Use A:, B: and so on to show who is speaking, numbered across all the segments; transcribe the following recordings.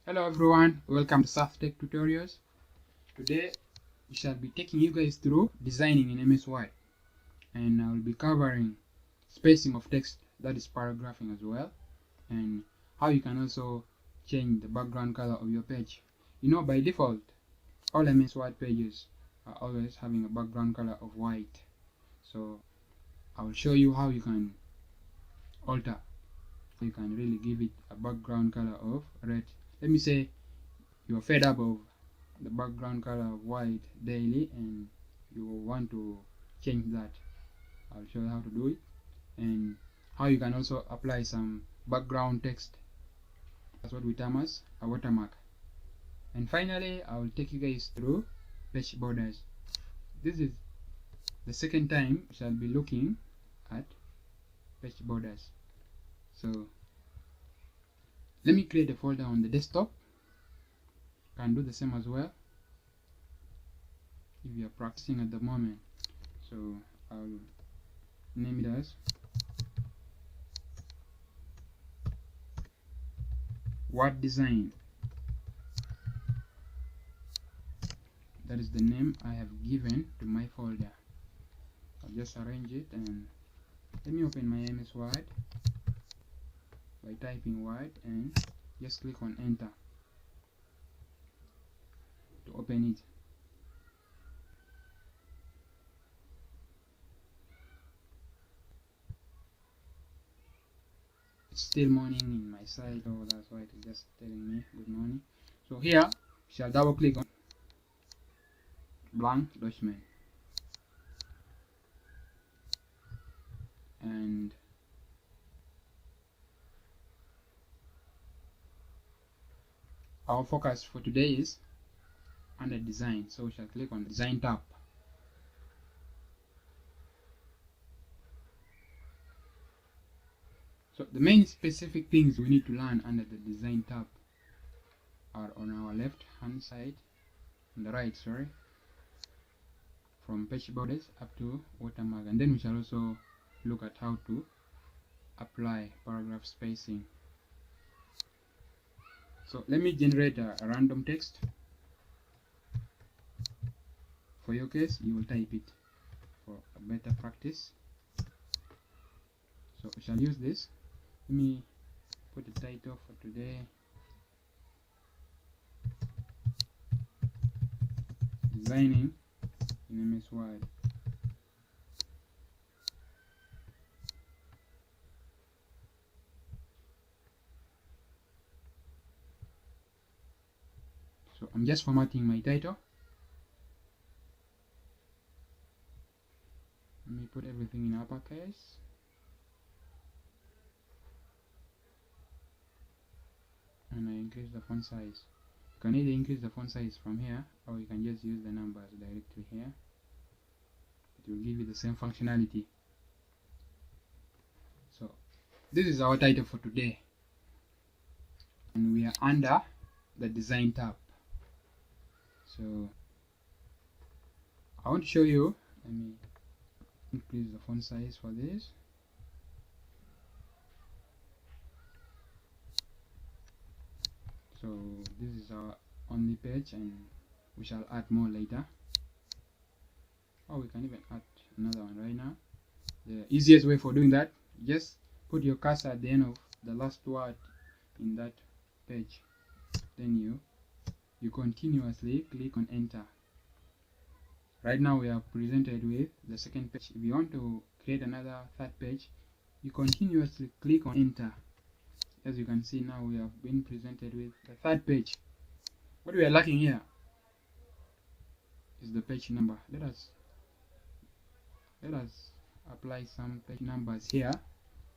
A: Hello everyone, welcome to SouthTech tutorials. Today we shall be taking you guys through designing in MS Word, and I will be covering spacing of text, that is paragraphing as well, and how you can also change the background color of your page. By default all MS Word pages are always having a background color of white, so I will show you how you can alter. You can really give it a background color of red. Let me say you're fed up of the background color of white daily and you want to change that. I'll show you how to do it and how you can also apply some background text. That's what we term as a watermark. And finally, I will take you guys through page borders. This is the second time we shall be looking at page borders. So let me create a folder on the desktop. You can do the same as well if you are practicing at the moment. So I'll name it as Word Design. That is the name I have given to my folder. I'll just arrange it and let me open my MS Word by typing Word and just click on enter to open it. It's still morning in my side, so that's why it's just telling me good morning. So here we shall double click on blank document and our focus for today is under design, so we shall click on design tab. So the main specific things we need to learn under the design tab are on our left hand side, on the right, sorry, from page borders up to watermark, and then we shall also look at how to apply paragraph spacing. So let me generate a random text. For your case, you will type it for a better practice. So we shall use this. Let me put the title for today, Designing in MS Word. So I'm just formatting my title. Let me put everything in uppercase. And I increase the font size. You can either increase the font size from here or you can just use the numbers directly here. It will give you the same functionality. So this is our title for today. And we are under the design tab. So I want to show you, let me increase the font size for this. So this is our only page and we shall add more later, or we can even add another one right now. The easiest way for doing that, just put your cursor at the end of the last word in that page, then you continuously click on enter. Right now we are presented with the second page. If you want to create another third page, you continuously click on enter. As you can see, now we have been presented with the third page. What we are lacking here is the page number. Let us apply some page numbers here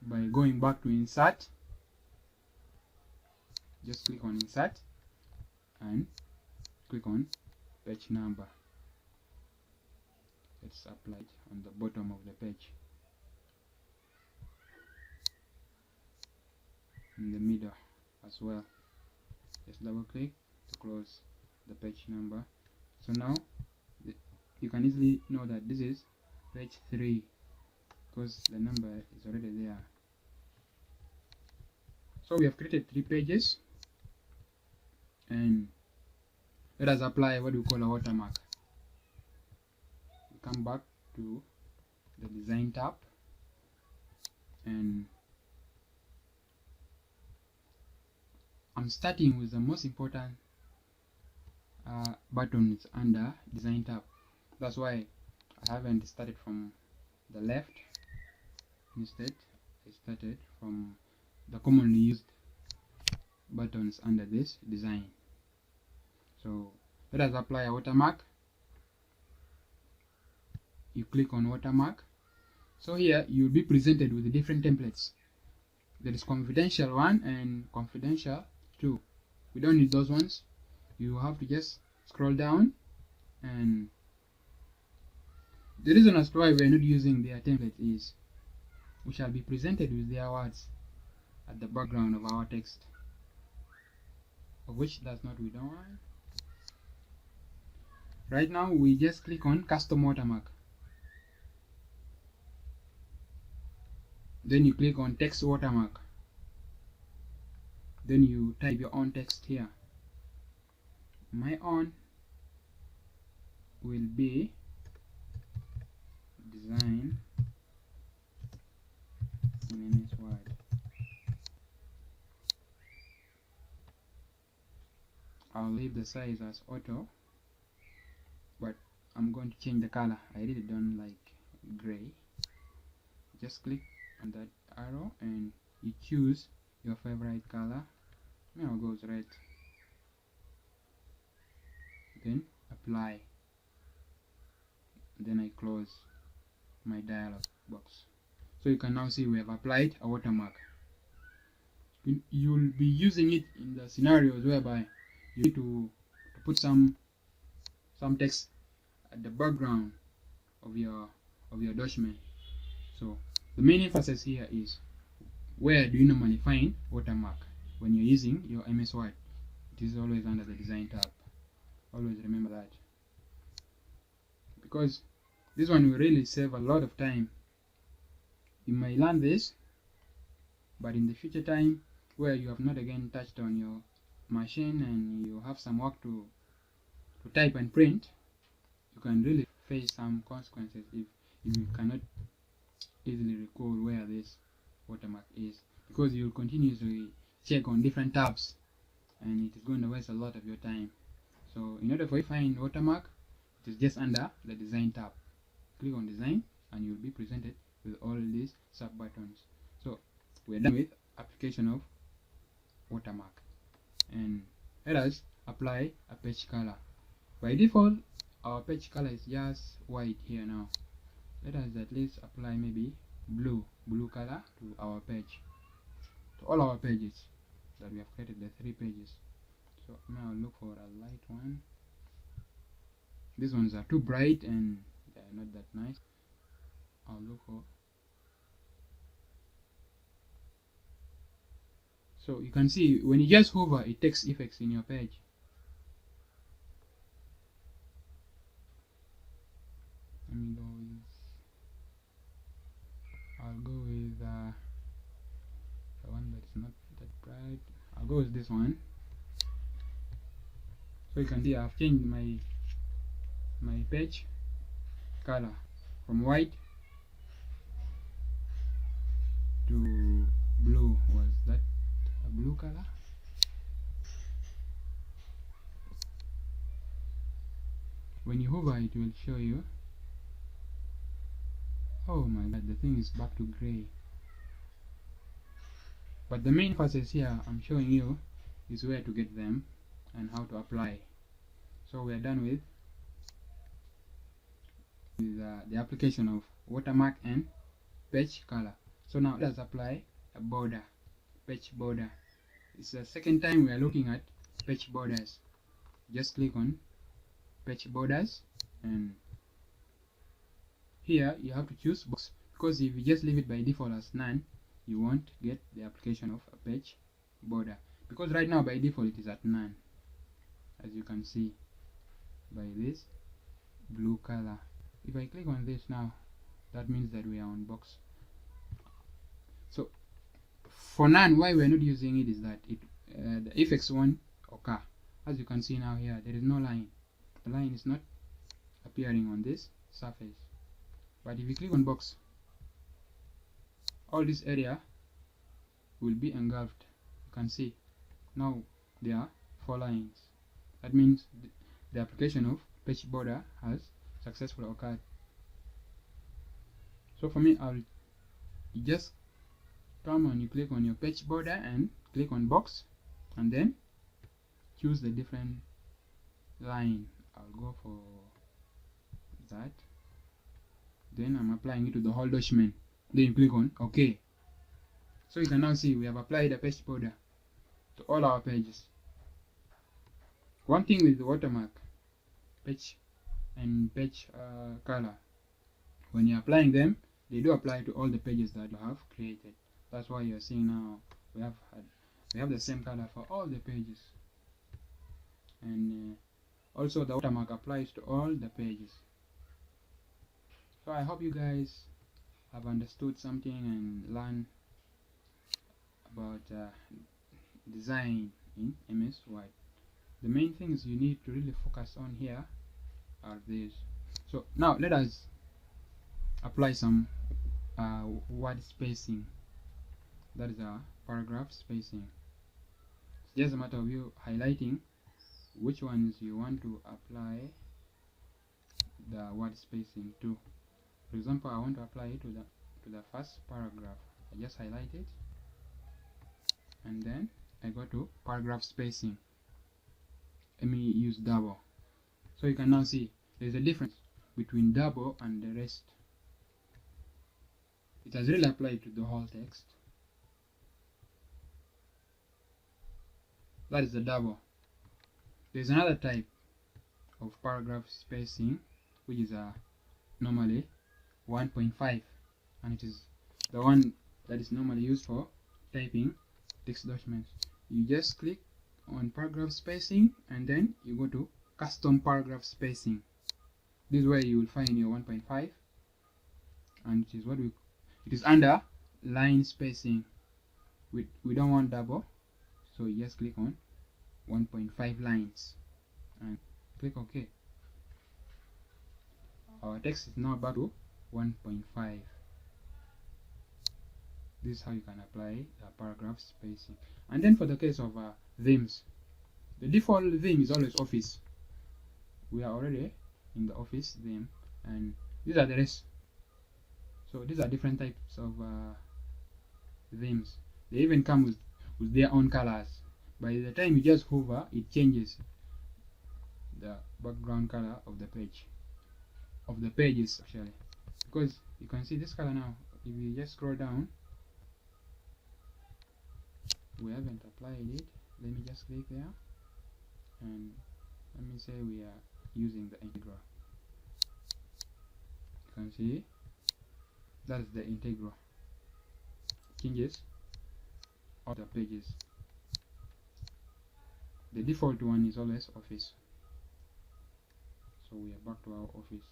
A: by going back to insert. Just click on insert and click on page number. Let's apply it on the bottom of the page, in the middle as well. Just double click to close the page number. So now you can easily know that this is page 3 because the number is already there. So we have created 3 pages. and let us apply what we call a watermark. We come back to the design tab, and I'm starting with the most important buttons under design tab. That's why I haven't started from the left. Instead, I started from the commonly used buttons under this design. So let us apply a watermark. You click on watermark. So here you'll be presented with different templates. There is confidential 1 and confidential 2. We don't need those ones. You have to just scroll down, and the reason as to why we are not using their template is we shall be presented with their words at the background of our text, of which that's not we don't want. Right now we just click on custom watermark. Then you click on text watermark. Then you type your own text here. My own will be design in MS Word. I'll leave the size as auto, but I'm going to change the color. I really don't like gray. Just click on that arrow and you choose your favorite color. Now goes red. Then apply. Then I close my dialog box. So you can now see we have applied a watermark. You'll be using it in the scenarios whereby you need to put some text at the background of your document. So the main emphasis here is, where do you normally find watermark when you're using your MS Word? It is always under the design tab. Always remember that, because this one will really save a lot of time. You may learn this, but in the future time where you have not again touched on your machine and you have some work to type and print, you can really face some consequences if you cannot easily recall where this watermark is, because you'll continuously check on different tabs and it is going to waste a lot of your time. So in order for you to find watermark, it is just under the design tab. Click on design and you'll be presented with all these sub buttons. So we're done with application of watermark, and let us apply a page color. By default our page color is just white here. Now let us at least apply maybe blue color to our page, to all our pages that we have created, the 3 pages. So now look for a light one. These ones are too bright and they are not that nice. I'll look for, so you can see when you just hover, it takes effects in your page. Let me go with, I'll go with the one that's not that bright. I'll go with this one. So you can see I've changed my page color from white to blue. Was that a blue color? When you hover, it will show you. Oh my god, the thing is back to gray. But the main emphasis here I'm showing you is where to get them and how to apply. So we are done with the application of watermark and page color. So now let's apply a border, page border. It's the second time we are looking at page borders. Just click on page borders, and here you have to choose box, because if you just leave it by default as none, you won't get the application of a page border, because right now by default it is at none, as you can see by this blue color. If I click on this now, that means that we are on box. So for none, why we are not using it is that it the effects won't occur as you can see now here, there is no line. The line is not appearing on this surface. But if you click on box, all this area will be engulfed. You can see now there are 4 lines. That means the application of page border has successfully occurred. So for me, I'll just come and you click on your page border and click on box, and then choose the different line. I'll go for that. Then I'm applying it to the whole document. Then you click on OK. So you can now see we have applied a page border to all our pages. One thing with the watermark, page and page color, when you're applying them, they do apply to all the pages that you have created. That's why you're seeing now we have the same color for all the pages, and also the watermark applies to all the pages. So I hope you guys have understood something and learned about design in MS Word. The main things you need to really focus on here are these. So now let us apply some word spacing. That is a paragraph spacing. It's just a matter of you highlighting which ones you want to apply the word spacing to. For example, I want to apply it to the first paragraph. I just highlight it, and then I go to paragraph spacing. Let me use double. So you can now see there's a difference between double and the rest. It has really applied to the whole text. That is the double. There's another type of paragraph spacing, which is normally 1.5, and it is the one that is normally used for typing text documents. You just click on paragraph spacing, and then you go to custom paragraph spacing. This is where you will find your 1.5, and it is what it is under line spacing. We don't want double, so you just click on 1.5 lines and click OK. Our text is now back to 1.5. This is how you can apply the paragraph spacing. And then for the case of themes, the default theme is always Office. We are already in the Office theme, and these are the rest. So these are different types of themes. They even come with their own colors. By the time you just hover, it changes the background color of the page, of the pages actually, because you can see this color now. If you just scroll down, we haven't applied it. Let me just click there, and let me say we are using the integral. You can see that is the integral. Changes all the pages. The default one is always Office. So we are back to our Office.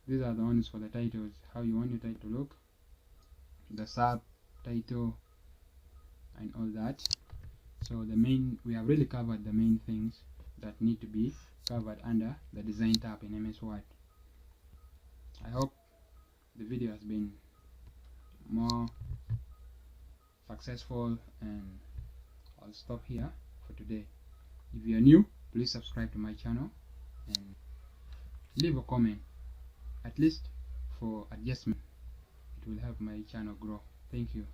A: These are the ones for the titles, how you want your title to look, the subtitle, and all that. So we have really covered the main things that need to be covered under the design tab in MS Word. I hope the video has been more successful, and I'll stop here for today. If you are new, please subscribe to my channel and leave a comment, at least for adjustment. It will help my channel grow. Thank you.